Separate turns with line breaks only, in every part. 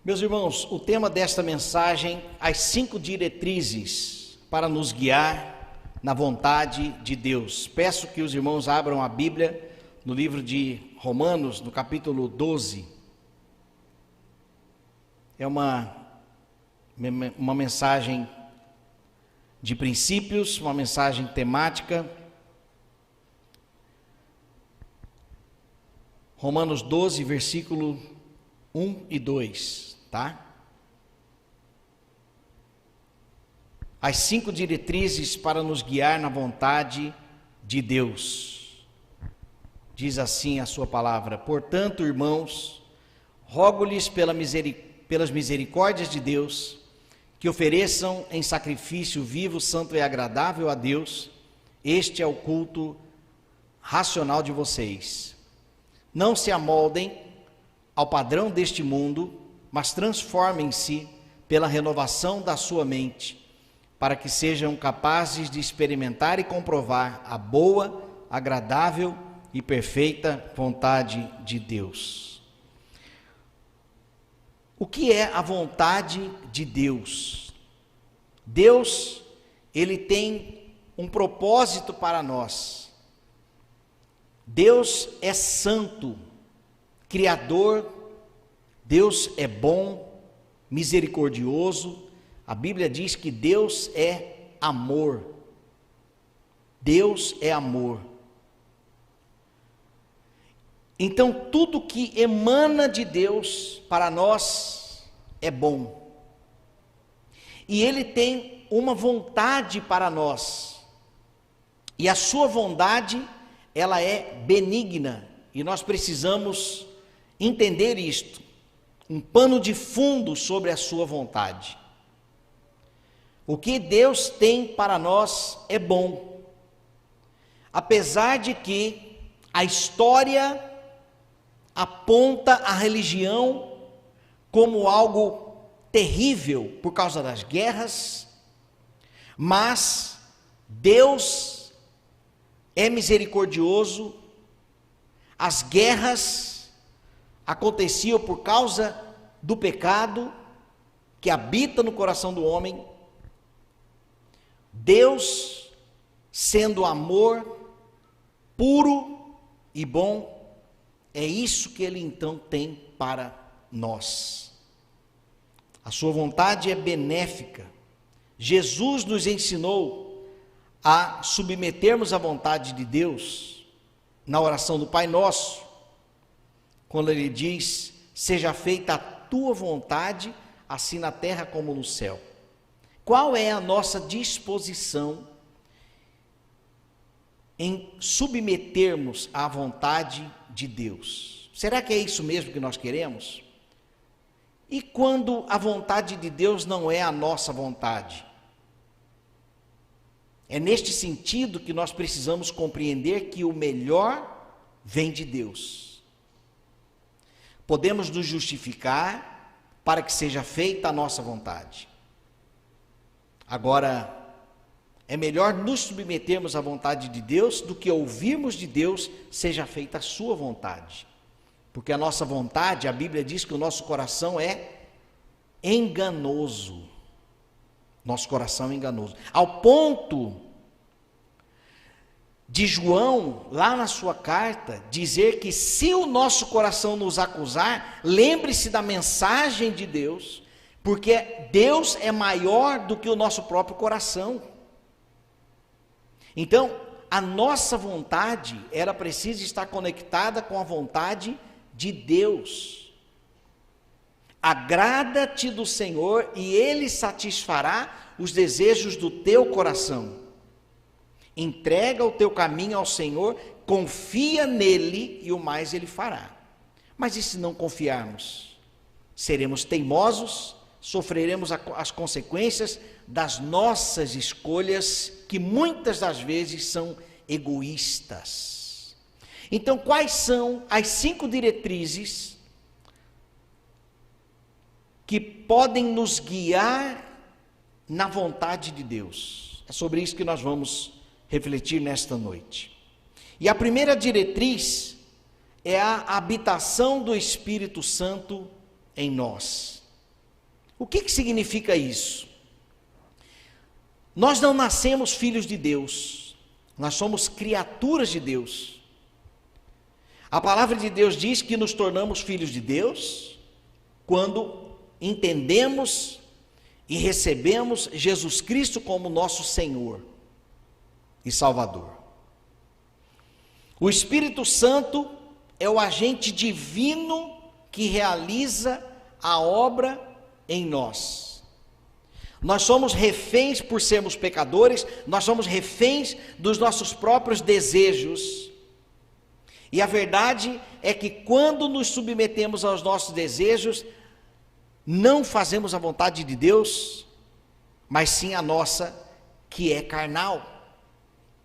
Meus irmãos, o tema desta mensagem, as 5 diretrizes para nos guiar na vontade de Deus. Peço que os irmãos abram a Bíblia no livro de Romanos, no capítulo 12. É uma mensagem de princípios, uma mensagem temática. Romanos 12, versículo 1 e 2, tá? As 5 diretrizes para nos guiar na vontade de Deus. Diz assim a sua palavra: portanto, irmãos, rogo-lhes pelas misericórdias de Deus, que ofereçam em sacrifício vivo, santo e agradável a Deus, este é o culto racional de vocês. Não se amoldem ao padrão deste mundo, mas transformem-se pela renovação da sua mente, para que sejam capazes de experimentar e comprovar a boa, agradável e perfeita vontade de Deus. O que é a vontade de Deus? Deus, ele tem um propósito para nós. Deus é santo, Criador, Deus é bom, misericordioso. A Bíblia diz que Deus é amor. Deus é amor. Então, tudo que emana de Deus para nós é bom. E Ele tem uma vontade para nós. E a sua vontade, ela é benigna. E nós precisamos entender isto, um pano de fundo sobre a sua vontade. O que Deus tem para nós é bom, apesar de que a história aponta a religião como algo terrível por causa das guerras, mas Deus é misericordioso. As guerras aconteciam por causa do pecado que habita no coração do homem. Deus, sendo amor puro e bom, é isso que Ele então tem para nós. A sua vontade é benéfica. Jesus nos ensinou a submetermos à vontade de Deus na oração do Pai Nosso, quando Ele diz: seja feita a tua vontade, assim na terra como no céu. Qual é a nossa disposição em submetermos à vontade de Deus? Será que é isso mesmo que nós queremos? E quando a vontade de Deus não é a nossa vontade? É neste sentido que nós precisamos compreender que o melhor vem de Deus. Podemos nos justificar para que seja feita a nossa vontade. Agora, é melhor nos submetermos à vontade de Deus do que ouvirmos de Deus, seja feita a sua vontade. Porque a nossa vontade, a Bíblia diz que o nosso coração é enganoso. Nosso coração é enganoso. Ao ponto de João, lá na sua carta, dizer que se o nosso coração nos acusar, lembre-se da mensagem de Deus, porque Deus é maior do que o nosso próprio coração. Então, a nossa vontade, ela precisa estar conectada com a vontade de Deus. Agrada-te do Senhor e Ele satisfará os desejos do teu coração. Entrega o teu caminho ao Senhor, confia nele e o mais Ele fará. Mas e se não confiarmos? Seremos teimosos, sofreremos as consequências das nossas escolhas, que muitas das vezes são egoístas. Então, quais são as 5 diretrizes que podem nos guiar na vontade de Deus? É sobre isso que nós vamos refletir nesta noite. E a primeira diretriz é a habitação do Espírito Santo em nós. O que significa isso? Nós não nascemos filhos de Deus, nós somos criaturas de Deus. A palavra de Deus diz que nos tornamos filhos de Deus quando entendemos e recebemos Jesus Cristo como nosso Senhor e Salvador. O Espírito Santo é o agente divino que realiza a obra em nós. Nós somos reféns por sermos pecadores, nós somos reféns dos nossos próprios desejos. E a verdade é que quando nos submetemos aos nossos desejos, não fazemos a vontade de Deus, mas sim a nossa, que é carnal,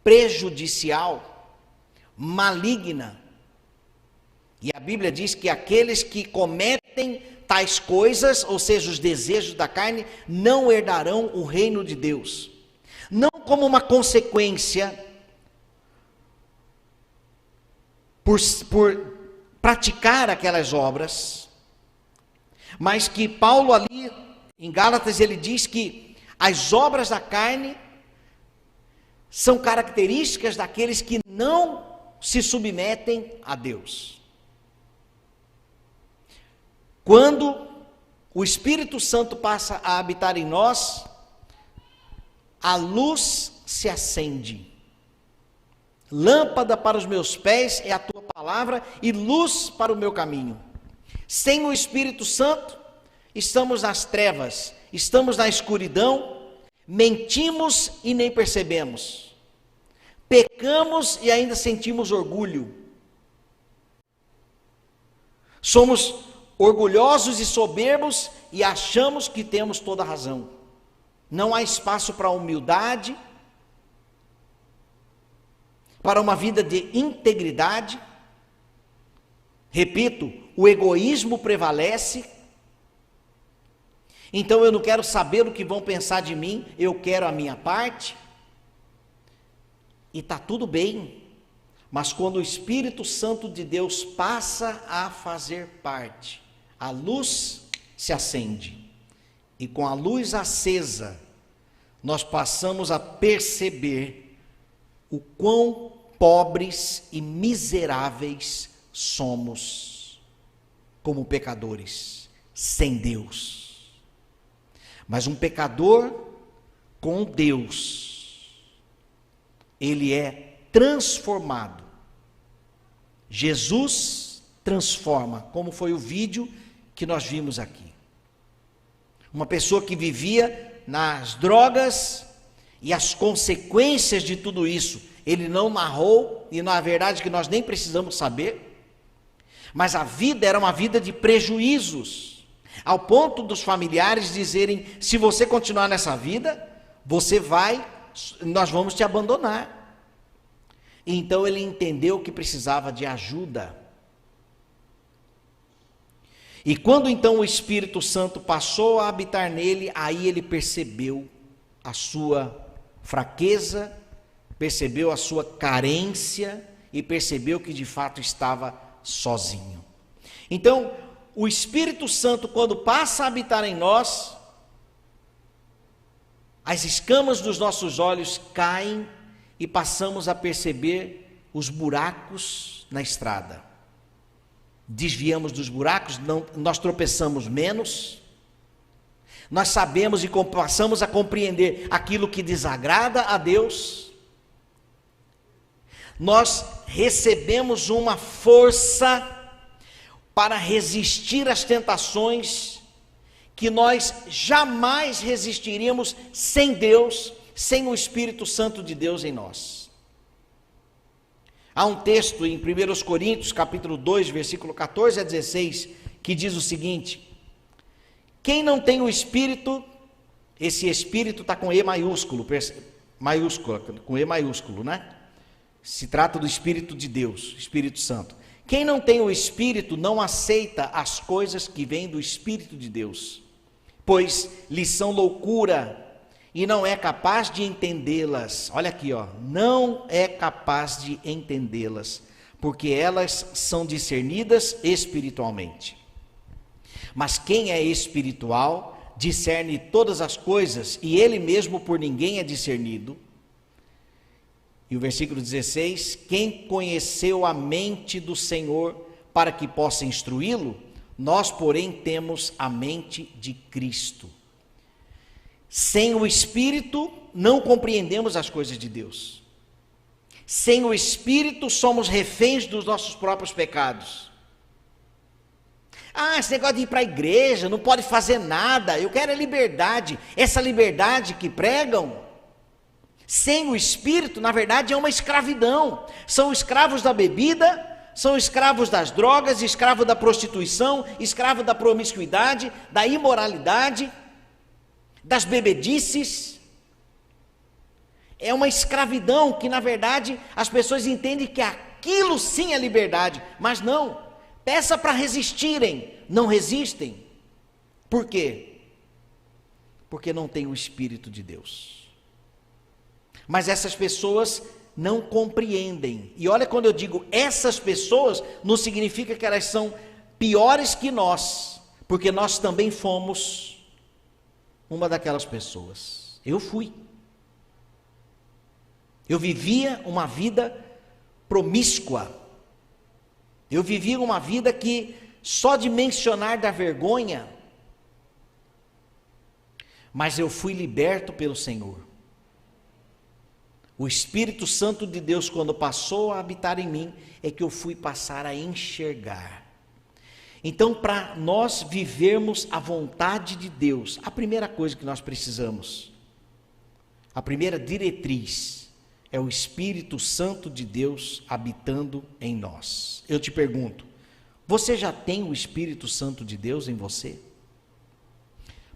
prejudicial, maligna. E a Bíblia diz que aqueles que cometem tais coisas, ou seja, os desejos da carne, não herdarão o reino de Deus. Não como uma consequência por praticar aquelas obras, mas que Paulo ali, em Gálatas, ele diz que as obras da carne são características daqueles que não se submetem a Deus. Quando o Espírito Santo passa a habitar em nós, a luz se acende. Lâmpada para os meus pés é a tua palavra e luz para o meu caminho. Sem o Espírito Santo, estamos nas trevas, estamos na escuridão, mentimos e nem percebemos. Pecamos e ainda sentimos orgulho. Somos orgulhosos e soberbos e achamos que temos toda a razão. Não há espaço para a humildade, para uma vida de integridade. Repito, o egoísmo prevalece. Então eu não quero saber o que vão pensar de mim, eu quero a minha parte. E está tudo bem, mas quando o Espírito Santo de Deus passa a fazer parte, a luz se acende. E com a luz acesa, nós passamos a perceber o quão pobres e miseráveis somos como pecadores, sem Deus. Mas um pecador com Deus, ele é transformado. Jesus transforma, como foi o vídeo que nós vimos aqui. Uma pessoa que vivia nas drogas e as consequências de tudo isso, ele não narrou, e na verdade que nós nem precisamos saber, mas a vida era uma vida de prejuízos, ao ponto dos familiares dizerem: se você continuar nessa vida, nós vamos te abandonar. E então ele entendeu que precisava de ajuda. E quando então o Espírito Santo passou a habitar nele, aí ele percebeu a sua fraqueza, percebeu a sua carência e percebeu que de fato estava sozinho. Então, o Espírito Santo, quando passa a habitar em nós, as escamas dos nossos olhos caem e passamos a perceber os buracos na estrada. Desviamos dos buracos, nós tropeçamos menos, nós sabemos e passamos a compreender aquilo que desagrada a Deus, nós recebemos uma força para resistir às tentações que nós jamais resistiríamos sem Deus, sem o Espírito Santo de Deus em nós. Há um texto em 1 Coríntios, capítulo 2, versículo 14 a 16, que diz o seguinte: quem não tem o Espírito, esse Espírito está com E maiúsculo, com E maiúsculo, né? Se trata do Espírito de Deus, Espírito Santo. Quem não tem o Espírito não aceita as coisas que vêm do Espírito de Deus, pois lhes são loucura e não é capaz de entendê-las. Olha aqui, não é capaz de entendê-las, porque elas são discernidas espiritualmente. Mas quem é espiritual discerne todas as coisas e ele mesmo por ninguém é discernido. E o versículo 16: quem conheceu a mente do Senhor para que possa instruí-lo? Nós, porém, temos a mente de Cristo. Sem o Espírito, não compreendemos as coisas de Deus. Sem o Espírito, somos reféns dos nossos próprios pecados. Esse negócio de ir para a igreja, não pode fazer nada, eu quero a liberdade. Essa liberdade que pregam, sem o Espírito, na verdade, é uma escravidão. São escravos da bebida, são escravos das drogas, escravo da prostituição, escravo da promiscuidade, da imoralidade, das bebedices. É uma escravidão que, na verdade, as pessoas entendem que aquilo sim é liberdade, mas não. Peça para resistirem, não resistem. Por quê? Porque não tem o Espírito de Deus. Mas essas pessoas não compreendem. E olha, quando eu digo essas pessoas, não significa que elas são piores que nós, porque nós também fomos uma daquelas pessoas. Eu fui. Eu vivia uma vida promíscua. Eu vivia uma vida que só de mencionar dá vergonha. Mas eu fui liberto pelo Senhor. O Espírito Santo de Deus, quando passou a habitar em mim, é que eu fui passar a enxergar. Então, para nós vivermos a vontade de Deus, a primeira coisa que nós precisamos, a primeira diretriz, é o Espírito Santo de Deus habitando em nós. Eu te pergunto, você já tem o Espírito Santo de Deus em você?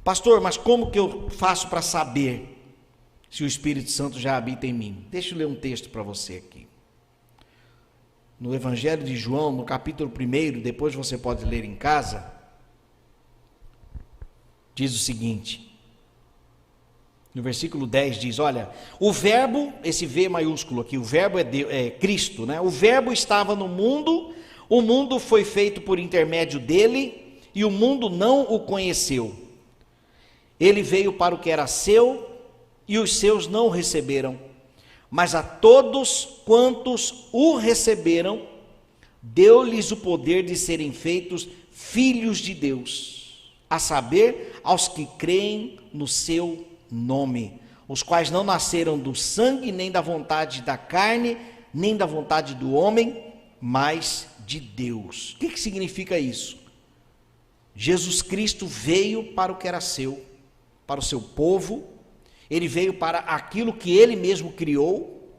Pastor, mas como que eu faço para saber se o Espírito Santo já habita em mim? Deixa eu ler um texto para você aqui. No Evangelho de João, no capítulo 1, depois você pode ler em casa, diz o seguinte, no versículo 10 diz, olha, o verbo, esse V maiúsculo aqui, o verbo é Cristo, né? O verbo estava no mundo, o mundo foi feito por intermédio dele, e o mundo não o conheceu. Ele veio para o que era seu, e os seus não o receberam. Mas a todos quantos o receberam, deu-lhes o poder de serem feitos filhos de Deus, a saber, aos que creem no seu nome, os quais não nasceram do sangue, nem da vontade da carne, nem da vontade do homem, mas de Deus. O que significa isso? Jesus Cristo veio para o que era seu, para o seu povo, ele veio para aquilo que ele mesmo criou,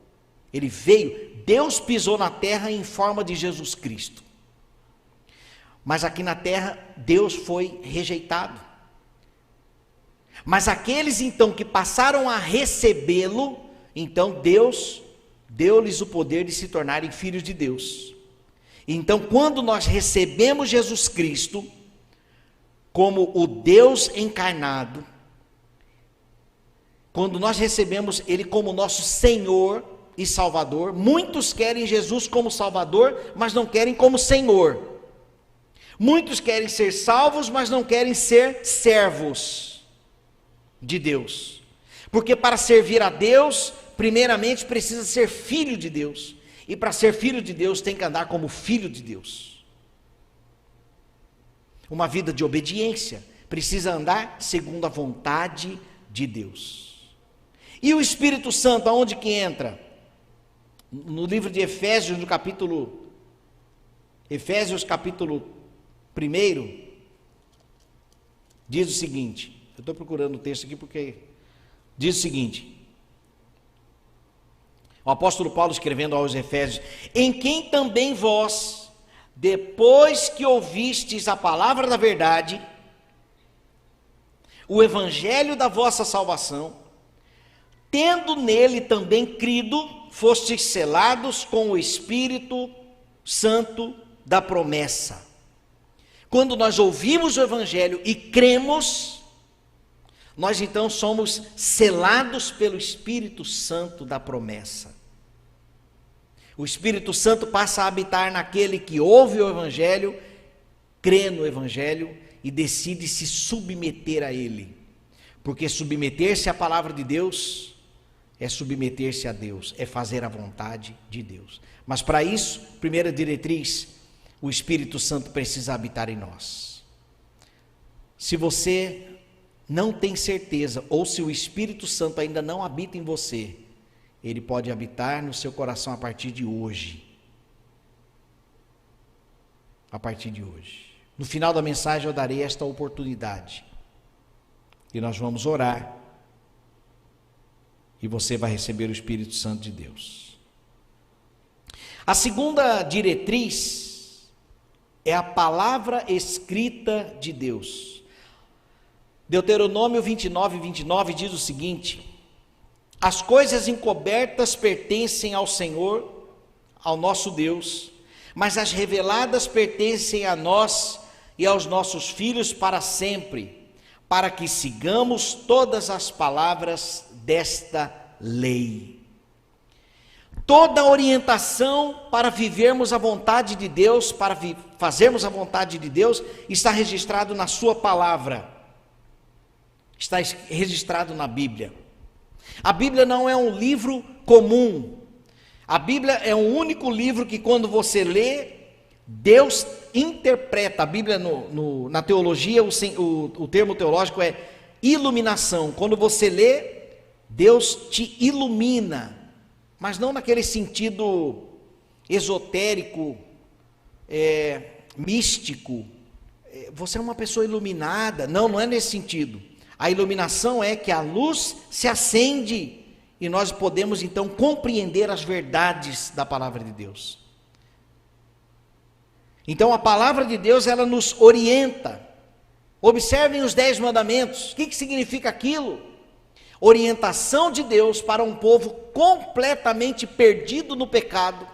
ele veio, Deus pisou na terra em forma de Jesus Cristo, mas aqui na terra Deus foi rejeitado. Mas aqueles então que passaram a recebê-lo, então Deus deu-lhes o poder de se tornarem filhos de Deus. Então, quando nós recebemos Jesus Cristo como o Deus encarnado, quando nós recebemos Ele como nosso Senhor e Salvador, muitos querem Jesus como Salvador, mas não querem como Senhor. Muitos querem ser salvos, mas não querem ser servos de Deus, porque para servir a Deus, primeiramente precisa ser filho de Deus, e para ser filho de Deus tem que andar como filho de Deus, uma vida de obediência, precisa andar segundo a vontade de Deus. E o Espírito Santo, aonde que entra? No livro de Efésios, no capítulo 1, diz o seguinte, eu estou procurando o texto aqui porque diz o seguinte, o apóstolo Paulo escrevendo aos Efésios, em quem também vós, depois que ouvistes a palavra da verdade, o evangelho da vossa salvação, tendo nele também crido, fostes selados com o Espírito Santo da promessa. Quando nós ouvimos o evangelho e cremos, nós então somos selados pelo Espírito Santo da promessa. O Espírito Santo passa a habitar naquele que ouve o evangelho, crê no evangelho e decide se submeter a Ele. Porque submeter-se à palavra de Deus é submeter-se a Deus, é fazer a vontade de Deus. Mas para isso, primeira diretriz, o Espírito Santo precisa habitar em nós. Se você não tem certeza, ou se o Espírito Santo ainda não habita em você, ele pode habitar no seu coração a partir de hoje. A partir de hoje. No final da mensagem eu darei esta oportunidade. E nós vamos orar. E você vai receber o Espírito Santo de Deus. A segunda diretriz é a palavra escrita de Deus. Deuteronômio 29 diz o seguinte: as coisas encobertas pertencem ao Senhor, ao nosso Deus, mas as reveladas pertencem a nós e aos nossos filhos para sempre, para que sigamos todas as palavras desta lei. Toda orientação para vivermos a vontade de Deus, para fazermos a vontade de Deus, está registrado na sua palavra, está registrado na Bíblia. A Bíblia não é um livro comum. A Bíblia é um único livro que, quando você lê, Deus interpreta. A Bíblia, na teologia, o termo teológico é iluminação. Quando você lê, Deus te ilumina, mas não naquele sentido esotérico, místico. Você é uma pessoa iluminada. Não é nesse sentido. A iluminação é que a luz se acende e nós podemos então compreender as verdades da palavra de Deus. Então a palavra de Deus, ela nos orienta. Observem os 10 mandamentos. O que significa aquilo? Orientação de Deus para um povo completamente perdido no pecado,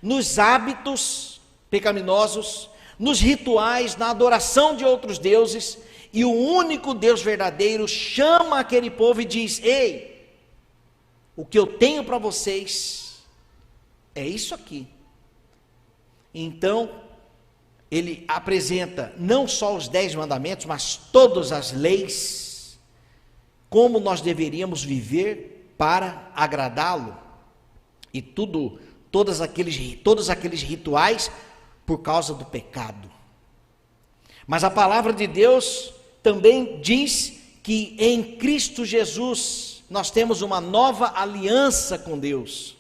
nos hábitos pecaminosos, nos rituais, na adoração de outros deuses, e o único Deus verdadeiro chama aquele povo e diz: ei, o que eu tenho para vocês é isso aqui. Então, ele apresenta não só os 10 mandamentos, mas todas as leis, como nós deveríamos viver para agradá-lo, e todos aqueles rituais por causa do pecado. Mas a palavra de Deus também diz que em Cristo Jesus nós temos uma nova aliança com Deus.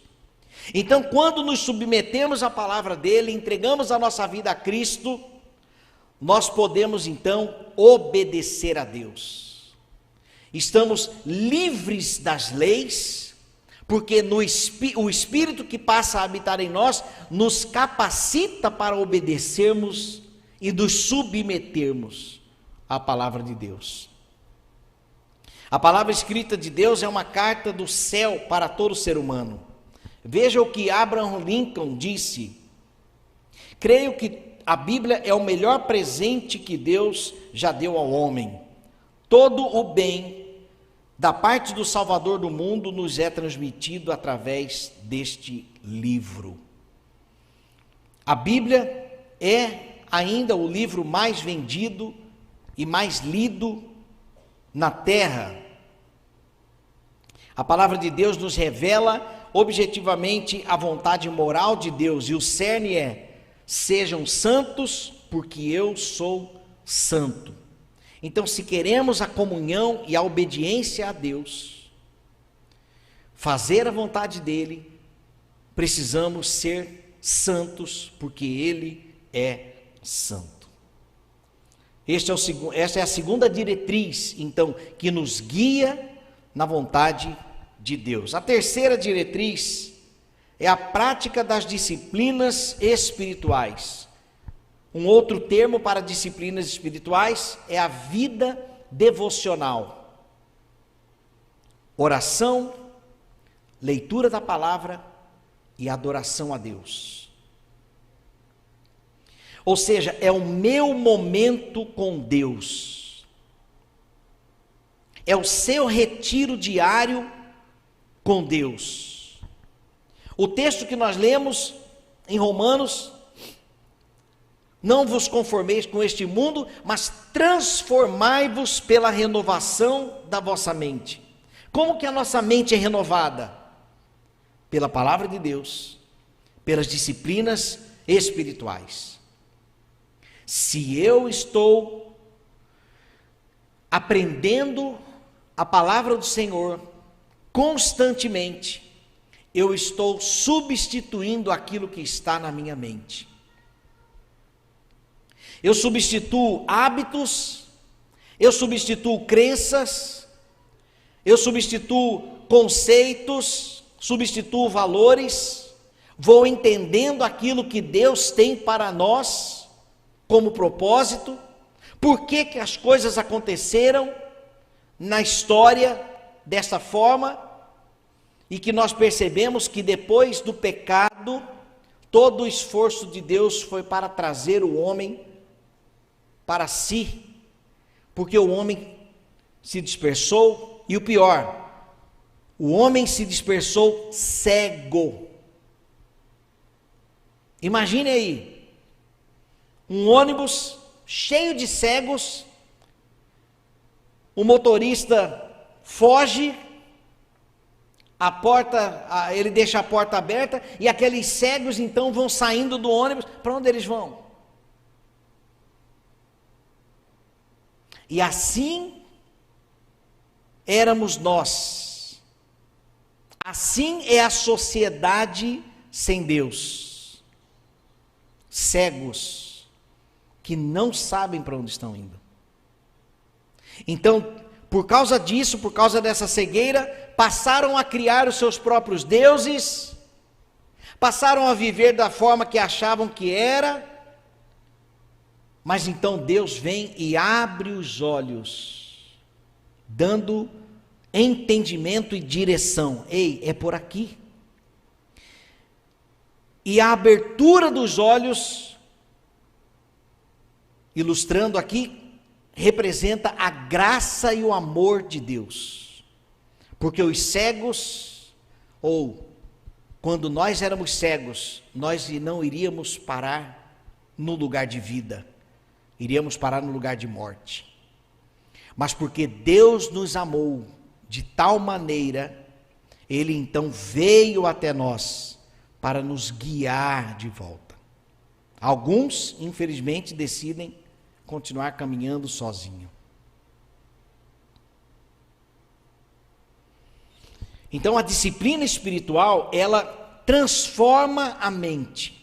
Então, quando nos submetemos à palavra dele, entregamos a nossa vida a Cristo, nós podemos então obedecer a Deus. Estamos livres das leis, porque o Espírito que passa a habitar em nós nos capacita para obedecermos e nos submetermos à palavra de Deus. A palavra escrita de Deus é uma carta do céu para todo ser humano. Veja o que Abraham Lincoln disse: creio que a Bíblia é o melhor presente que Deus já deu ao homem. Todo o bem da parte do Salvador do mundo nos é transmitido através deste livro. A Bíblia é ainda o livro mais vendido e mais lido na terra. A palavra de Deus nos revela objetivamente a vontade moral de Deus, e o cerne é: sejam santos, porque eu sou santo. Então, se queremos a comunhão e a obediência a Deus, fazer a vontade dele, precisamos ser santos, porque ele é santo. Esta é a segunda diretriz, então, que nos guia na vontade de Deus. A terceira diretriz é a prática das disciplinas espirituais. Um outro termo para disciplinas espirituais é a vida devocional. Oração, leitura da palavra e adoração a Deus. Ou seja, é o meu momento com Deus. É o seu retiro diário com Deus. O texto que nós lemos em Romanos Não vos conformeis com este mundo, mas transformai-vos pela renovação da vossa mente. Como que a nossa mente é renovada? Pela palavra de Deus, pelas disciplinas espirituais. Se eu estou aprendendo a palavra do Senhor constantemente, eu estou substituindo aquilo que está na minha mente. Eu substituo hábitos, eu substituo crenças, eu substituo conceitos, substituo valores, vou entendendo aquilo que Deus tem para nós como propósito, por que que as coisas aconteceram na história dessa forma, e que nós percebemos que depois do pecado, todo o esforço de Deus foi para trazer o homem para si, porque o homem se dispersou, e o pior, o homem se dispersou cego. Imagine aí, um ônibus cheio de cegos, o motorista foge, ele deixa a porta aberta, e aqueles cegos então vão saindo do ônibus. Para onde eles vão? E assim éramos nós. Assim é a sociedade sem Deus. Cegos, que não sabem para onde estão indo. Então, por causa disso, por causa dessa cegueira, passaram a criar os seus próprios deuses, passaram a viver da forma que achavam que era. Mas então Deus vem e abre os olhos, dando entendimento e direção. Ei, é por aqui. E a abertura dos olhos, ilustrando aqui, representa a graça e o amor de Deus. Porque os cegos, ou quando nós éramos cegos, nós não iríamos parar no lugar de vida. Iríamos parar no lugar de morte. Mas porque Deus nos amou de tal maneira, Ele então veio até nós para nos guiar de volta. Alguns, infelizmente, decidem continuar caminhando sozinho. Então a disciplina espiritual, ela transforma a mente.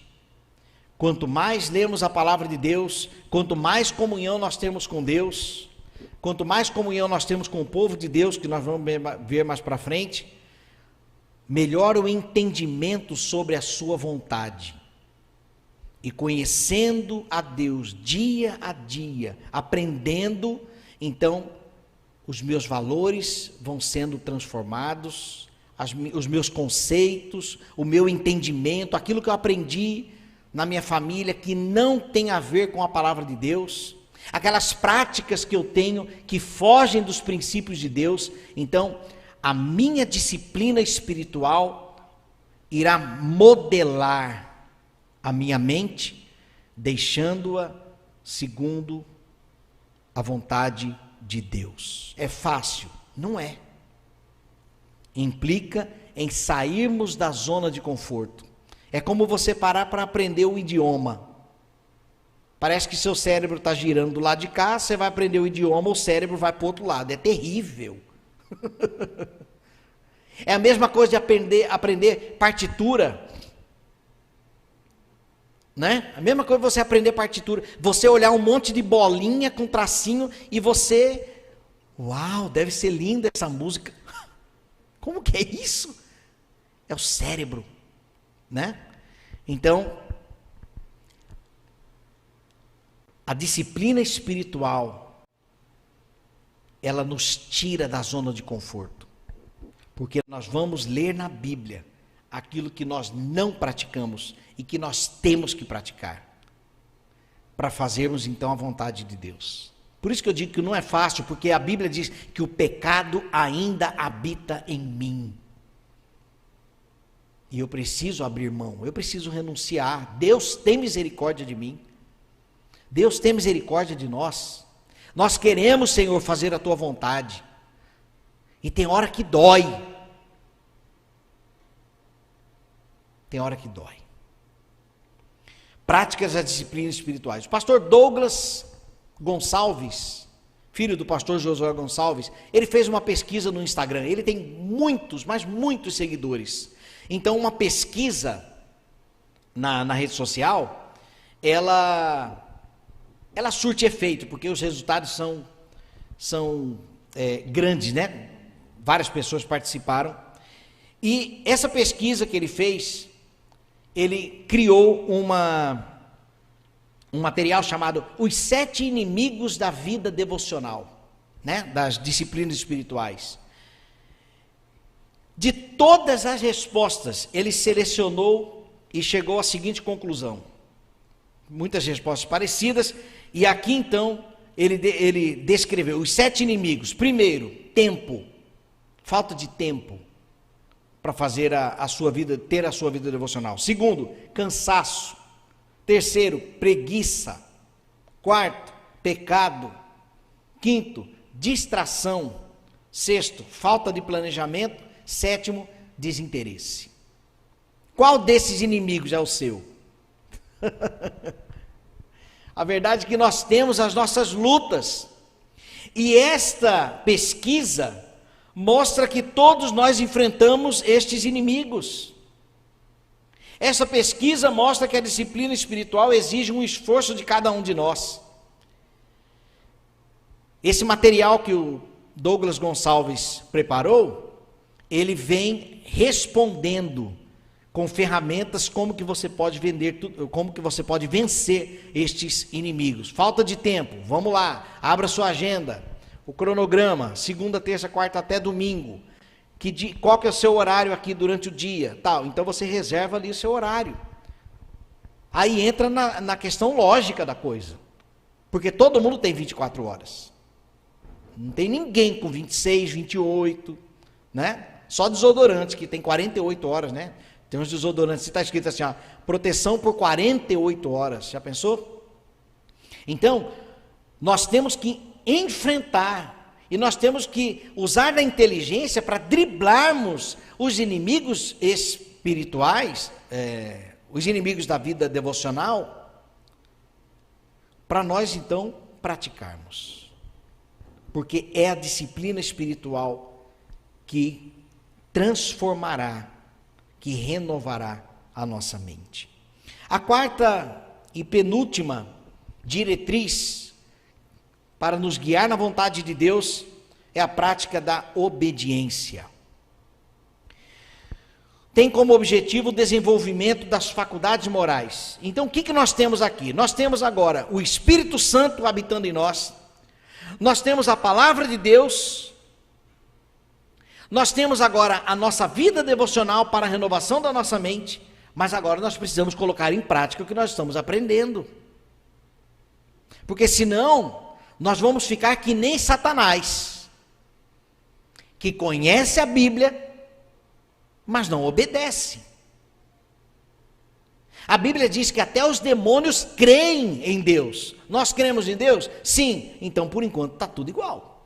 Quanto mais lemos a palavra de Deus, quanto mais comunhão nós temos com Deus, quanto mais comunhão nós temos com o povo de Deus, que nós vamos ver mais para frente, melhor o entendimento sobre a sua vontade. E conhecendo a Deus dia a dia, aprendendo, então os meus valores vão sendo transformados, os meus conceitos, o meu entendimento, aquilo que eu aprendi na minha família que não tem a ver com a palavra de Deus, aquelas práticas que eu tenho que fogem dos princípios de Deus. Então, a minha disciplina espiritual irá modelar a minha mente, deixando-a segundo a vontade de Deus. É fácil? Não é. Implica em sairmos da zona de conforto. É como você parar para aprender o idioma. Parece que seu cérebro está girando do lado de cá, você vai aprender o idioma, o cérebro vai para o outro lado. É terrível. É a mesma coisa de aprender partitura. Né? A mesma coisa você aprender partitura. Você olhar um monte de bolinha com tracinho e você... Uau, deve ser linda essa música. Como que é isso? É o cérebro. Né? Então, a disciplina espiritual, ela nos tira da zona de conforto, porque nós vamos ler na Bíblia aquilo que nós não praticamos e que nós temos que praticar, para fazermos então a vontade de Deus. Por isso que eu digo que não é fácil, porque a Bíblia diz que o pecado ainda habita em mim. E eu preciso abrir mão, eu preciso renunciar. Deus tem misericórdia de mim. Deus tem misericórdia de nós. Nós queremos, Senhor, fazer a tua vontade. E tem hora que dói. Tem hora que dói. Práticas das disciplinas espirituais. O pastor Douglas Gonçalves, filho do pastor Josué Gonçalves, ele fez uma pesquisa no Instagram. Ele tem muitos, mas muitos seguidores. Então, uma pesquisa na rede social, ela surte efeito, porque os resultados são grandes, né? Várias pessoas participaram. E essa pesquisa que ele fez, ele criou um material chamado Os 7 Inimigos da Vida Devocional, né? Das disciplinas espirituais. De todas as respostas, ele selecionou e chegou à seguinte conclusão. Muitas respostas parecidas, e aqui então ele descreveu os 7 inimigos. Primeiro, tempo, falta de tempo para fazer ter a sua vida devocional. Segundo, cansaço. Terceiro, preguiça. Quarto, pecado. Quinto, distração. Sexto, falta de planejamento. Sétimo, desinteresse. Qual desses inimigos é o seu? A verdade é que nós temos as nossas lutas. E esta pesquisa mostra que todos nós enfrentamos estes inimigos. Essa pesquisa mostra que a disciplina espiritual exige um esforço de cada um de nós. Esse material que o Douglas Gonçalves preparou, ele vem respondendo com ferramentas como que você pode vencer estes inimigos. Falta de tempo, vamos lá, abra sua agenda, o cronograma, segunda, terça, quarta até domingo. Qual que é o seu horário aqui durante o dia? Tal. Então você reserva ali o seu horário. Aí entra na questão lógica da coisa. Porque todo mundo tem 24 horas. Não tem ninguém com 26, 28, né? Só desodorantes que tem 48 horas, né? Tem uns desodorantes, está escrito assim, ó, proteção por 48 horas. Já pensou? Então, nós temos que enfrentar e nós temos que usar da inteligência para driblarmos os inimigos espirituais, os inimigos da vida devocional, para nós então praticarmos. Porque é a disciplina espiritual que transformará, que renovará a nossa mente. A quarta e penúltima diretriz para nos guiar na vontade de Deus é a prática da obediência. Tem como objetivo o desenvolvimento das faculdades morais. Então, o que nós temos aqui? Nós temos agora o Espírito Santo habitando em nós, nós temos a palavra de Deus, nós temos agora a nossa vida devocional para a renovação da nossa mente, mas agora nós precisamos colocar em prática o que nós estamos aprendendo. Porque senão, nós vamos ficar que nem Satanás, que conhece a Bíblia, mas não obedece. A Bíblia diz que até os demônios creem em Deus. Nós cremos em Deus? Sim. Então, por enquanto, está tudo igual.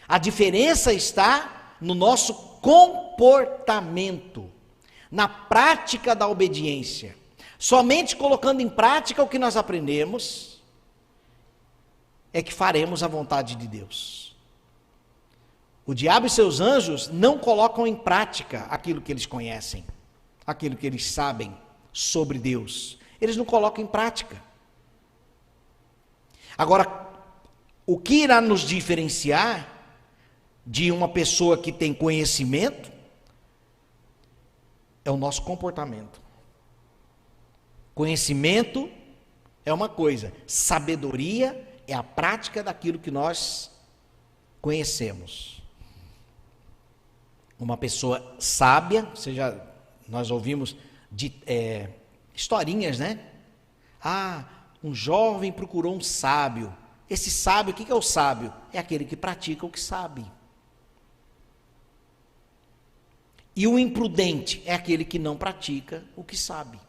A diferença está no nosso comportamento, na prática da obediência. Somente colocando em prática o que nós aprendemos, é que faremos a vontade de Deus. O diabo e seus anjos não colocam em prática aquilo que eles conhecem, aquilo que eles sabem sobre Deus. Eles não colocam em prática. Agora, o que irá nos diferenciar de uma pessoa que tem conhecimento é o nosso comportamento. Conhecimento é uma coisa, sabedoria é a prática daquilo que nós conhecemos. Uma pessoa sábia, nós ouvimos historinhas, né? Um jovem procurou um sábio. Esse sábio, o que é o sábio? É aquele que pratica o que sabe. E o imprudente é aquele que não pratica o que sabe.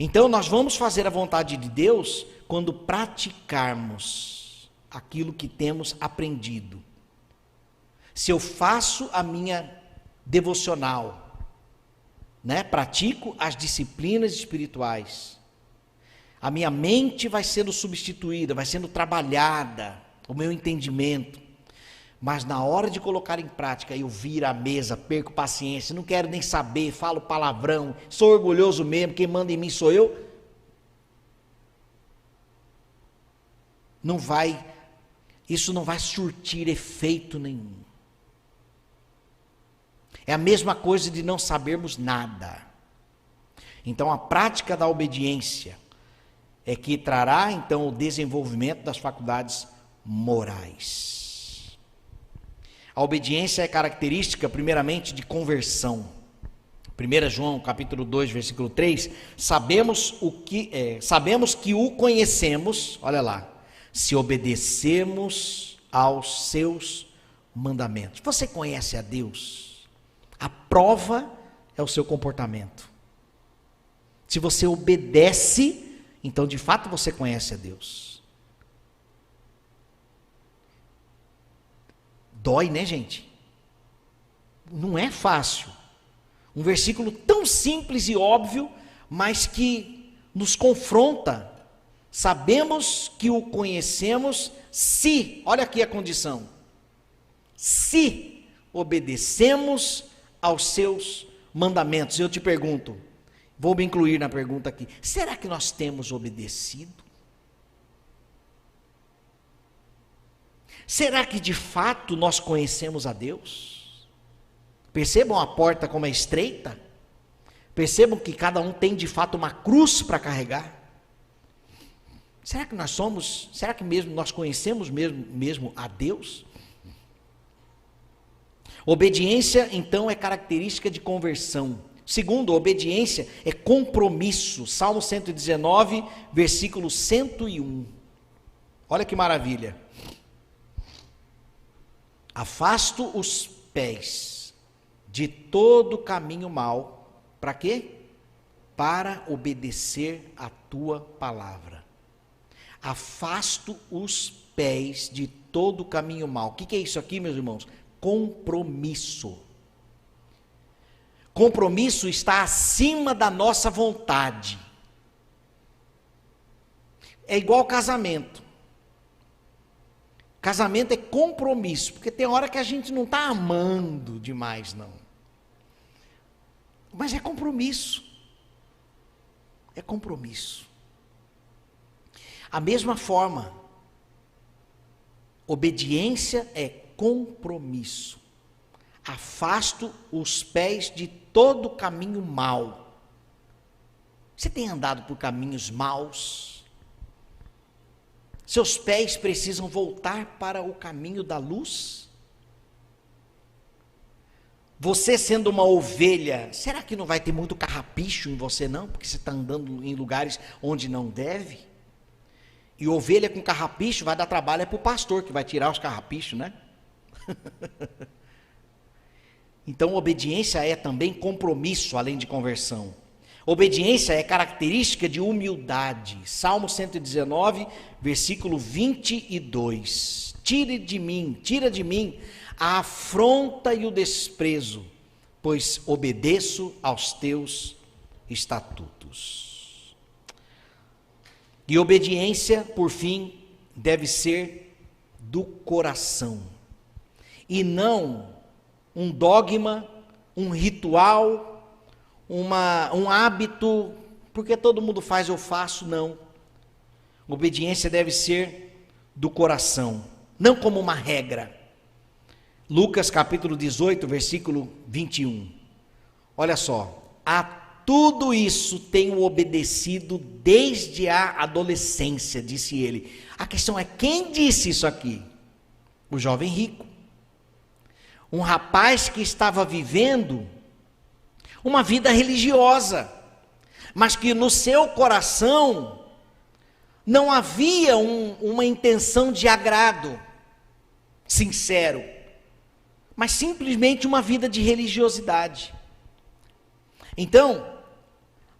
Então nós vamos fazer a vontade de Deus quando praticarmos aquilo que temos aprendido. Se eu faço a minha devocional, pratico as disciplinas espirituais, a minha mente vai sendo substituída, vai sendo trabalhada, o meu entendimento. Mas na hora de colocar em prática, eu viro a mesa, perco paciência, não quero nem saber, falo palavrão, sou orgulhoso mesmo, quem manda em mim sou eu. Isso não vai surtir efeito nenhum. É a mesma coisa de não sabermos nada. Então a prática da obediência é que trará então o desenvolvimento das faculdades morais. A obediência é característica primeiramente de conversão. 1 João capítulo 2, versículo 3, sabemos que o conhecemos, olha lá, se obedecemos aos seus mandamentos. Você conhece a Deus? A prova é o seu comportamento. Se você obedece, então de fato você conhece a Deus. Dói, né, gente? Não é fácil. Um versículo tão simples e óbvio, mas que nos confronta. Sabemos que o conhecemos se, olha aqui a condição, se obedecemos aos seus mandamentos. Eu te pergunto, vou me incluir na pergunta aqui, será que nós temos obedecido? Será que de fato nós conhecemos a Deus? Percebam a porta como é estreita? Percebam que cada um tem de fato uma cruz para carregar? Será que mesmo nós conhecemos mesmo a Deus? Obediência, então, é característica de conversão. Segundo, obediência é compromisso. Salmo 119, versículo 101. Olha que maravilha. Afasto os pés de todo caminho mau. Para quê? Para obedecer a tua palavra. Afasto os pés de todo caminho mau. O que é isso aqui, meus irmãos? Compromisso. Compromisso está acima da nossa vontade. É igual casamento. Casamento é compromisso, porque tem hora que a gente não está amando demais, não. Mas é compromisso. É compromisso. A mesma forma, obediência é compromisso. Afasto os pés de todo caminho mau. Você tem andado por caminhos maus? Seus pés precisam voltar para o caminho da luz? Você sendo uma ovelha, será que não vai ter muito carrapicho em você não? Porque você está andando em lugares onde não deve? E ovelha com carrapicho vai dar trabalho para o pastor, que vai tirar os carrapichos, né? Então, obediência é também compromisso, além de conversão. Obediência é característica de humildade. Salmo 119, versículo 22. Tira de mim a afronta e o desprezo, pois obedeço aos teus estatutos. E obediência, por fim, deve ser do coração, e não um dogma, um ritual, um hábito, porque todo mundo faz, eu faço, não. Obediência deve ser do coração, não como uma regra. Lucas capítulo 18, versículo 21. Olha só, a tudo isso tenho obedecido desde a adolescência, disse ele. A questão é, quem disse isso aqui? O jovem rico. Um rapaz que estava vivendo uma vida religiosa, mas que no seu coração não havia uma intenção de agrado sincero, mas simplesmente uma vida de religiosidade. Então,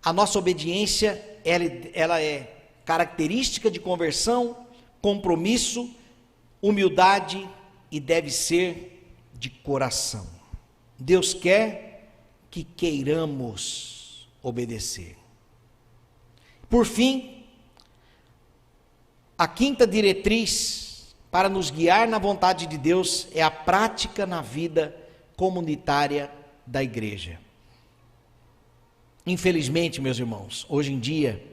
a nossa obediência ela é característica de conversão, compromisso, humildade e deve ser de coração. Deus quer que queiramos obedecer. Por fim, a quinta diretriz para nos guiar na vontade de Deus é a prática na vida comunitária da igreja. Infelizmente, meus irmãos, hoje em dia,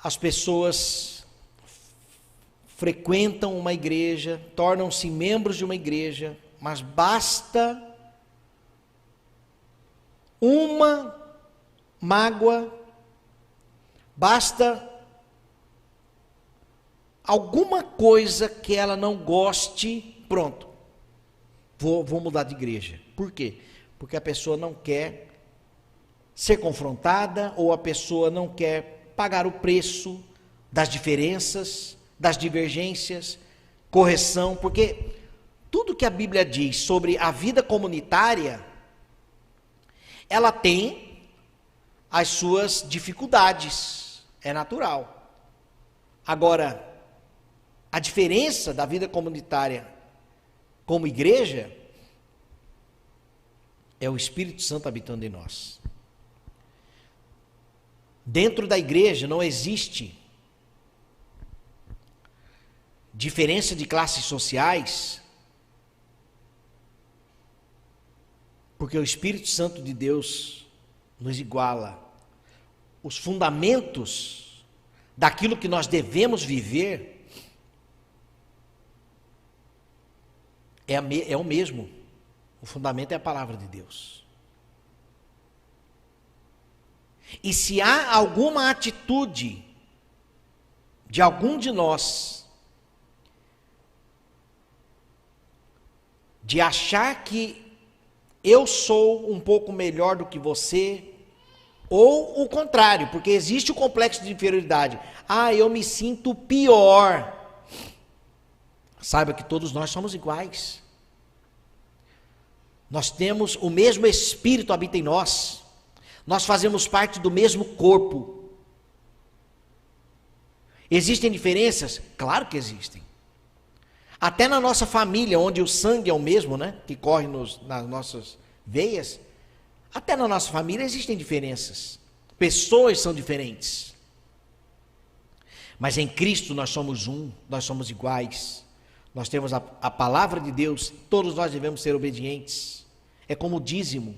as pessoas frequentam uma igreja, tornam-se membros de uma igreja, mas basta uma mágoa, basta alguma coisa que ela não goste, pronto, vou mudar de igreja. Por quê? Porque a pessoa não quer ser confrontada, ou a pessoa não quer pagar o preço das diferenças, das divergências, correção, porque tudo que a Bíblia diz sobre a vida comunitária, ela tem as suas dificuldades, é natural. Agora, a diferença da vida comunitária como igreja é o Espírito Santo habitando em nós. Dentro da igreja não existe diferença de classes sociais, porque o Espírito Santo de Deus nos iguala. Os fundamentos daquilo que nós devemos viver é o mesmo. O fundamento é a palavra de Deus. E se há alguma atitude de algum de nós de achar que eu sou um pouco melhor do que você, ou o contrário, porque existe o complexo de inferioridade. Eu me sinto pior. Saiba que todos nós somos iguais. Nós temos o mesmo Espírito habita em nós. Nós fazemos parte do mesmo corpo. Existem diferenças? Claro que existem. Até na nossa família, onde o sangue é o mesmo, né, que corre nas nossas veias, até na nossa família existem diferenças. Pessoas são diferentes. Mas em Cristo nós somos um, nós somos iguais. Nós temos a palavra de Deus, todos nós devemos ser obedientes. É como o dízimo.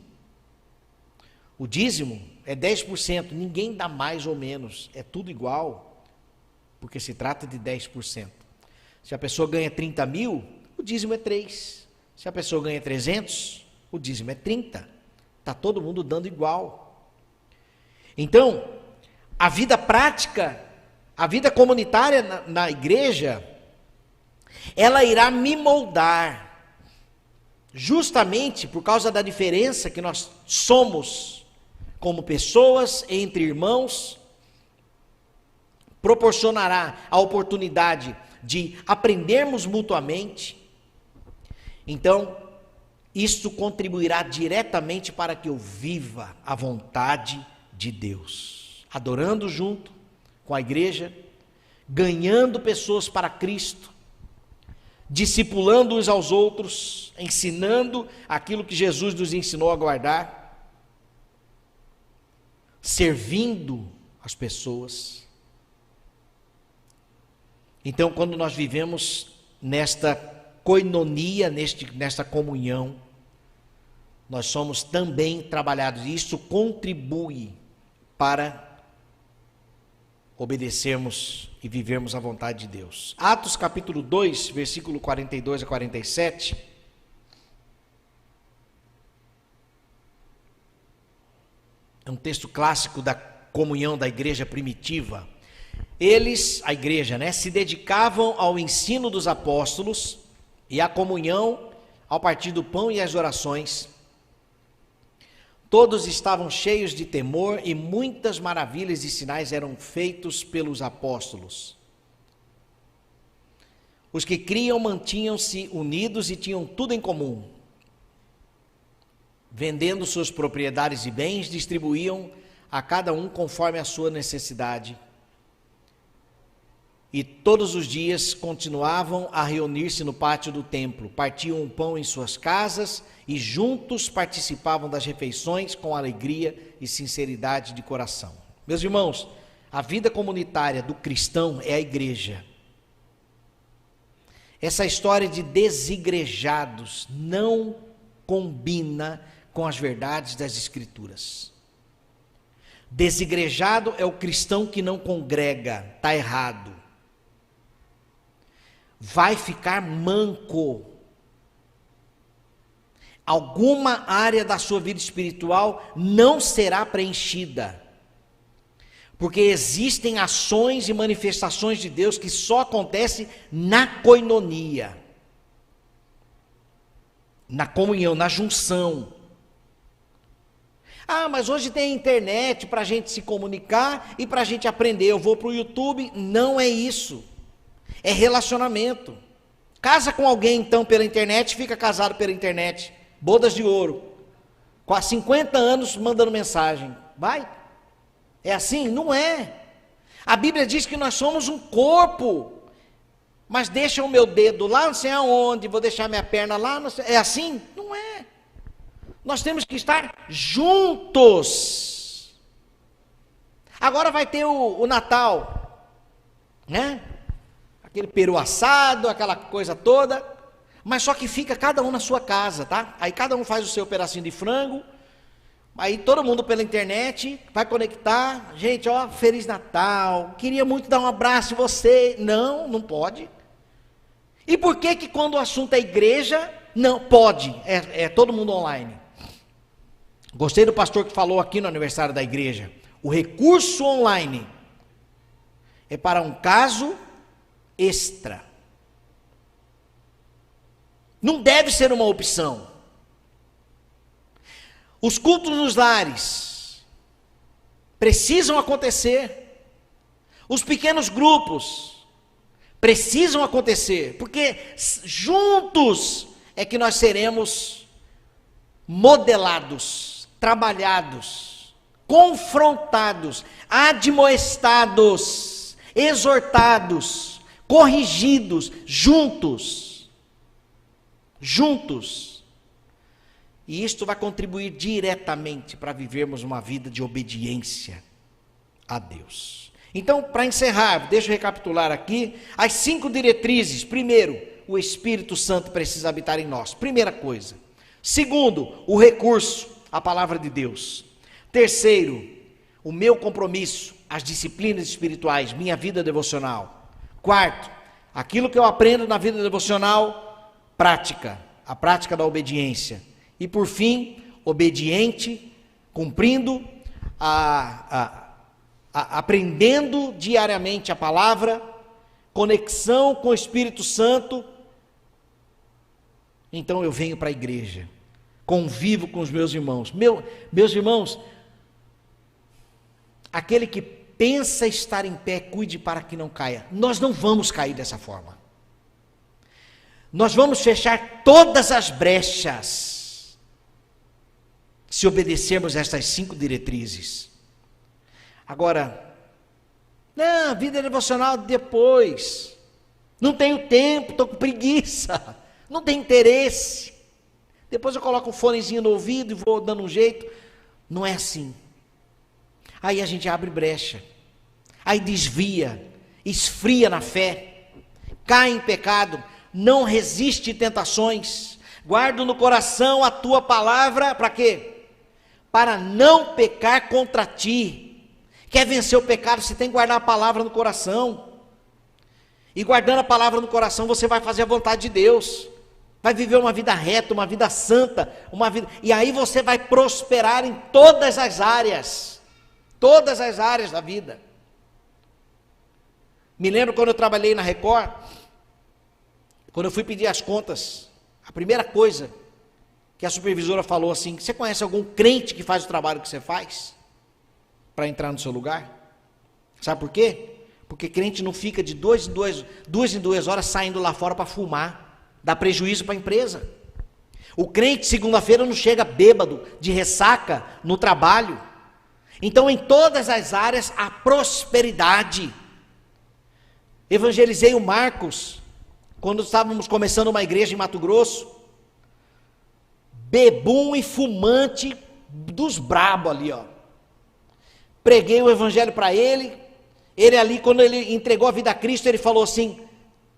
O dízimo é 10%, ninguém dá mais ou menos, é tudo igual, porque se trata de 10%. Se a pessoa ganha 30 mil, o dízimo é 3. Se a pessoa ganha 300, o dízimo é 30. Está todo mundo dando igual. Então, a vida prática, a vida comunitária na igreja, ela irá me moldar, justamente por causa da diferença que nós somos como pessoas, entre irmãos, proporcionará a oportunidade de aprendermos mutuamente. Então, isto contribuirá diretamente para que eu viva a vontade de Deus, adorando junto com a igreja, ganhando pessoas para Cristo, discipulando uns aos outros, ensinando aquilo que Jesus nos ensinou a guardar, servindo as pessoas. Então, quando nós vivemos nesta koinonia, nesta comunhão, nós somos também trabalhados, e isso contribui para obedecermos e vivermos a vontade de Deus. Atos capítulo 2, versículo 42 a 47. É um texto clássico da comunhão da igreja primitiva. Eles, a igreja, se dedicavam ao ensino dos apóstolos e à comunhão, ao partir do pão e às orações. Todos estavam cheios de temor e muitas maravilhas e sinais eram feitos pelos apóstolos. Os que criam mantinham-se unidos e tinham tudo em comum. Vendendo suas propriedades e bens, distribuíam a cada um conforme a sua necessidade. E todos os dias continuavam a reunir-se no pátio do templo, partiam o pão em suas casas e juntos participavam das refeições com alegria e sinceridade de coração. Meus irmãos, a vida comunitária do cristão é a igreja. Essa história de desigrejados não combina com as verdades das Escrituras. Desigrejado é o cristão que não congrega, está errado. Vai ficar manco. Alguma área da sua vida espiritual não será preenchida. Porque existem ações e manifestações de Deus que só acontecem na koinonia, na comunhão, na junção. Ah, mas hoje tem internet para a gente se comunicar e para a gente aprender. Eu vou para o YouTube. Não é isso. É relacionamento. Casa com alguém então pela internet, fica casado pela internet. Bodas de ouro. Com 50 anos mandando mensagem. Vai? É assim? Não é. A Bíblia diz que nós somos um corpo. Mas deixa o meu dedo lá não sei aonde, vou deixar minha perna lá, não sei. É assim? Não é. Nós temos que estar juntos. Agora vai ter o Natal, né? Aquele peru assado, aquela coisa toda, mas só que fica cada um na sua casa, tá? Aí cada um faz o seu pedacinho de frango, aí todo mundo pela internet vai conectar. Gente, ó, Feliz Natal, queria muito dar um abraço em você. Não, não pode. E por que que quando o assunto é igreja, não pode? É todo mundo online. Gostei do pastor que falou aqui no aniversário da igreja. O recurso online é para um caso extra. Não deve ser uma opção. Os cultos nos lares precisam acontecer. Os pequenos grupos precisam acontecer, porque juntos é que nós seremos modelados, trabalhados, confrontados, admoestados, exortados, corrigidos, juntos. Juntos. E isto vai contribuir diretamente para vivermos uma vida de obediência a Deus. Então, para encerrar, deixa eu recapitular aqui as 5 diretrizes. Primeiro, o Espírito Santo precisa habitar em nós. Primeira coisa. Segundo, o recurso, a palavra de Deus. Terceiro, o meu compromisso, as disciplinas espirituais, minha vida devocional. Quarto, aquilo que eu aprendo na vida devocional, prática, a prática da obediência. E por fim, obediente, cumprindo, aprendendo diariamente a palavra, conexão com o Espírito Santo. Então eu venho para a igreja, convivo com os meus irmãos. Meus irmãos, aquele que pensa estar em pé, cuide para que não caia. Nós não vamos cair dessa forma. Nós vamos fechar todas as brechas se obedecermos estas 5 diretrizes. Agora, não, vida devocional depois. Não tenho tempo, estou com preguiça. Não tenho interesse. Depois eu coloco um fonezinho no ouvido e vou dando um jeito. Não é assim. Aí a gente abre brecha. Aí desvia, esfria na fé, cai em pecado, não resiste tentações. Guardo no coração a tua palavra, para quê? Para não pecar contra ti. Quer vencer o pecado, você tem que guardar a palavra no coração. E guardando a palavra no coração, você vai fazer a vontade de Deus. Vai viver uma vida reta, uma vida santa, e aí você vai prosperar em todas as áreas da vida. Me lembro quando eu trabalhei na Record, quando eu fui pedir as contas, a primeira coisa que a supervisora falou assim: você conhece algum crente que faz o trabalho que você faz? Para entrar no seu lugar? Sabe por quê? Porque crente não fica de 2 em 2 horas saindo lá fora para fumar. Dá prejuízo para a empresa. O crente segunda-feira não chega bêbado, de ressaca, no trabalho. Então, em todas as áreas, a prosperidade. Evangelizei o Marcos, quando estávamos começando uma igreja em Mato Grosso, bebum e fumante dos brabos ali, ó. Preguei o evangelho para ele ali, quando ele entregou a vida a Cristo, ele falou assim: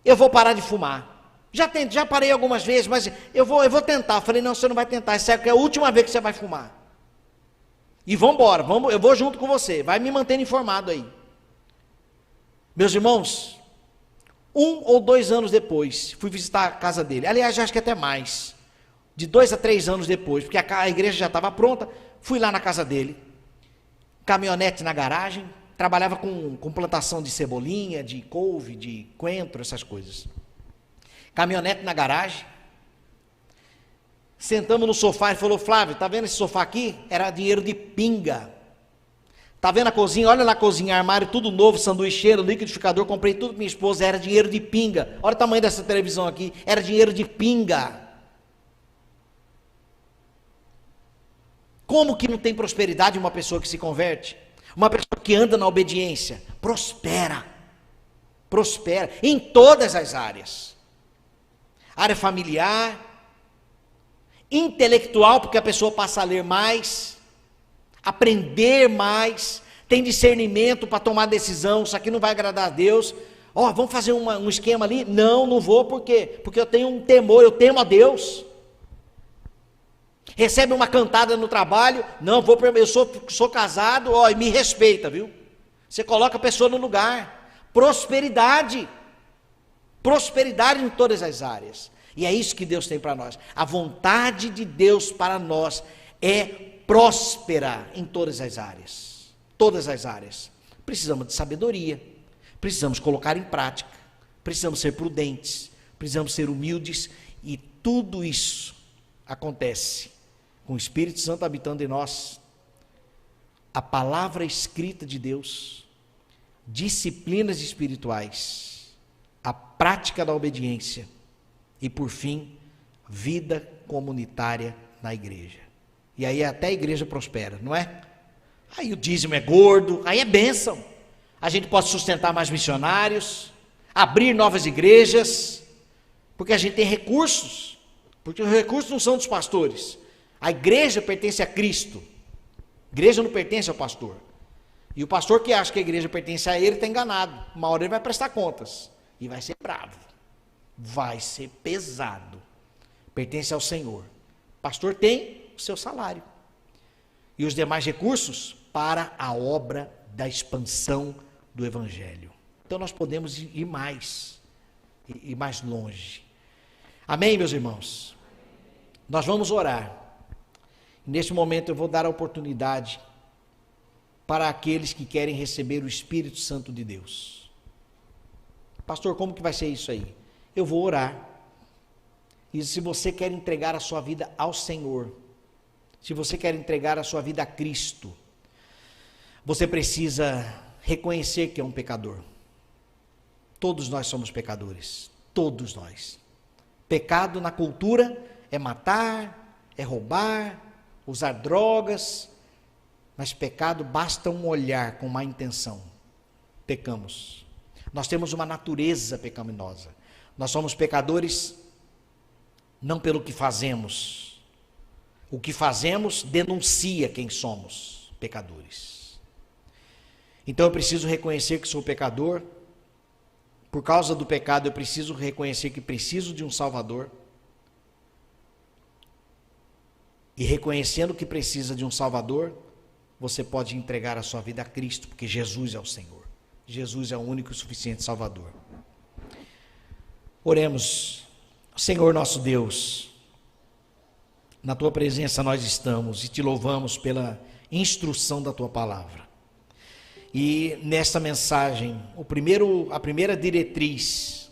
eu vou parar de fumar. Já parei algumas vezes, mas eu vou tentar. Eu falei: não, você não vai tentar, essa é a última vez que você vai fumar. E vamos embora, eu vou junto com você, vai me mantendo informado aí. Meus irmãos, 1 ou 2 anos depois, fui visitar a casa dele. Aliás, acho que até mais. De 2 a 3 anos depois, porque a igreja já estava pronta, fui lá na casa dele. Caminhonete na garagem, trabalhava com plantação de cebolinha, de couve, de coentro, essas coisas. Caminhonete na garagem. Sentamos no sofá e falou: Flávio, tá vendo esse sofá aqui? Era dinheiro de pinga. Tá vendo a cozinha? Olha lá a cozinha, armário tudo novo, sanduicheiro, liquidificador, comprei tudo para minha esposa, era dinheiro de pinga. Olha o tamanho dessa televisão aqui, era dinheiro de pinga. Como que não tem prosperidade uma pessoa que se converte? Uma pessoa que anda na obediência, prospera em todas as áreas. Área familiar, intelectual, porque a pessoa passa a ler mais, aprender mais, tem discernimento para tomar decisão. Isso aqui não vai agradar a Deus. Vamos fazer um esquema ali? Não vou, por quê? Porque eu tenho um temor, eu temo a Deus. Recebe uma cantada no trabalho, não vou, eu sou casado, e me respeita, viu? Você coloca a pessoa no lugar. Prosperidade em todas as áreas. E é isso que Deus tem para nós. A vontade de Deus para nós é próspera em todas as áreas. Todas as áreas. Precisamos de sabedoria, precisamos colocar em prática, precisamos ser prudentes, precisamos ser humildes, e tudo isso acontece com o Espírito Santo habitando em nós, a palavra escrita de Deus, disciplinas espirituais, a prática da obediência e, por fim, vida comunitária na igreja. E aí até a igreja prospera, não é? Aí o dízimo é gordo, aí é bênção. A gente pode sustentar mais missionários, abrir novas igrejas, porque a gente tem recursos, porque os recursos não são dos pastores. A igreja pertence a Cristo, a igreja não pertence ao pastor. E o pastor que acha que a igreja pertence a ele está enganado. Uma hora ele vai prestar contas e vai ser bravo, vai ser pesado. Pertence ao Senhor. O pastor tem o seu salário e os demais recursos para a obra da expansão do evangelho. Então nós podemos ir mais e mais longe. Amém, meus irmãos? Nós vamos orar. Neste momento eu vou dar a oportunidade para aqueles que querem receber o Espírito Santo de Deus. Pastor, como que vai ser isso aí? Eu vou orar. E se você quer entregar a sua vida ao Senhor, se você quer entregar a sua vida a Cristo, você precisa reconhecer que é um pecador. Todos nós somos pecadores, todos nós. Pecado na cultura é matar, é roubar, usar drogas, mas pecado basta um olhar com má intenção. Pecamos. Nós temos uma natureza pecaminosa. Nós somos pecadores não pelo que fazemos. O que fazemos denuncia quem somos, pecadores. Então eu preciso reconhecer que sou pecador. Por causa do pecado eu preciso reconhecer que preciso de um Salvador. E reconhecendo que precisa de um Salvador, você pode entregar a sua vida a Cristo, porque Jesus é o Senhor. Jesus é o único e suficiente Salvador. Oremos. Senhor nosso Deus, na Tua presença nós estamos e Te louvamos pela instrução da Tua palavra. E nesta mensagem, a primeira diretriz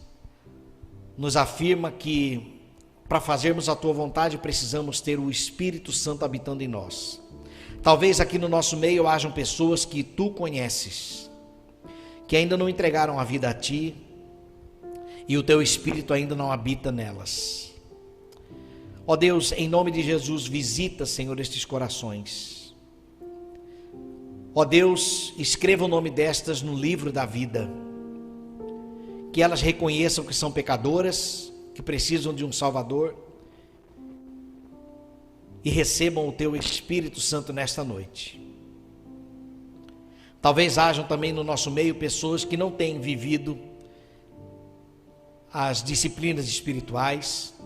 nos afirma que para fazermos a Tua vontade precisamos ter o Espírito Santo habitando em nós. Talvez aqui no nosso meio hajam pessoas que Tu conheces, que ainda não entregaram a vida a Ti e o Teu Espírito ainda não habita nelas. Ó Deus, em nome de Jesus, visita, Senhor, estes corações. Ó Deus, escreva o nome destas no livro da vida. Que elas reconheçam que são pecadoras, que precisam de um Salvador, e recebam o Teu Espírito Santo nesta noite. Talvez hajam também no nosso meio pessoas que não têm vivido as disciplinas espirituais,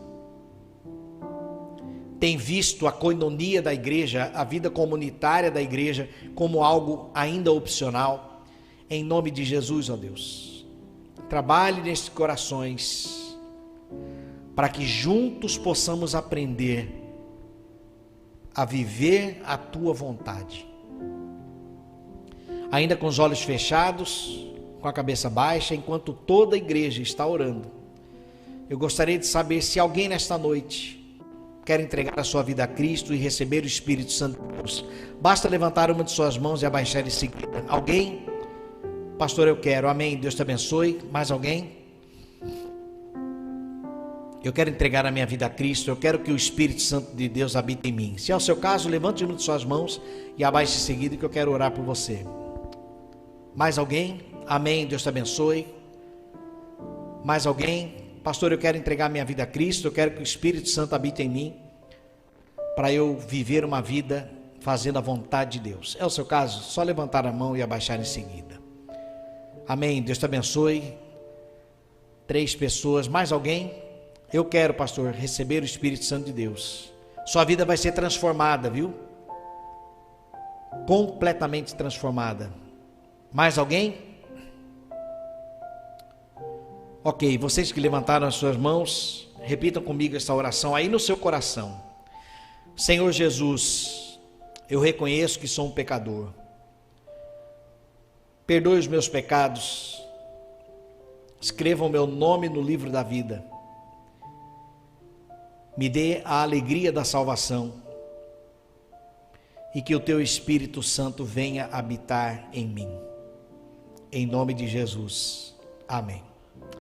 têm visto a coinonia da igreja, a vida comunitária da igreja, como algo ainda opcional. Em nome de Jesus, ó Deus, trabalhe nestes corações, para que juntos possamos aprender a viver a Tua vontade. Ainda com os olhos fechados, com a cabeça baixa, enquanto toda a igreja está orando, eu gostaria de saber se alguém nesta noite quer entregar a sua vida a Cristo e receber o Espírito Santo de Deus. Basta levantar uma de suas mãos e abaixar em seguida. Alguém? Pastor, eu quero. Amém. Deus te abençoe. Mais alguém? Eu quero entregar a minha vida a Cristo. Eu quero que o Espírito Santo de Deus habite em mim. Se é o seu caso, levante uma de suas mãos e abaixe em seguida, que eu quero orar por você. Mais alguém? Amém. Deus te abençoe. Mais alguém? Pastor, eu quero entregar minha vida a Cristo, eu quero que o Espírito Santo habite em mim, para eu viver uma vida fazendo a vontade de Deus. É o seu caso? Só levantar a mão e abaixar em seguida. Amém, Deus te abençoe. 3 pessoas, mais alguém? Eu quero, pastor, receber o Espírito Santo de Deus. Sua vida vai ser transformada, viu? Completamente transformada. Mais alguém? Ok, vocês que levantaram as suas mãos, repitam comigo essa oração aí no seu coração. Senhor Jesus, eu reconheço que sou um pecador. Perdoe os meus pecados. Escreva o meu nome no livro da vida. Me dê a alegria da salvação. E que o Teu Espírito Santo venha habitar em mim. Em nome de Jesus. Amém.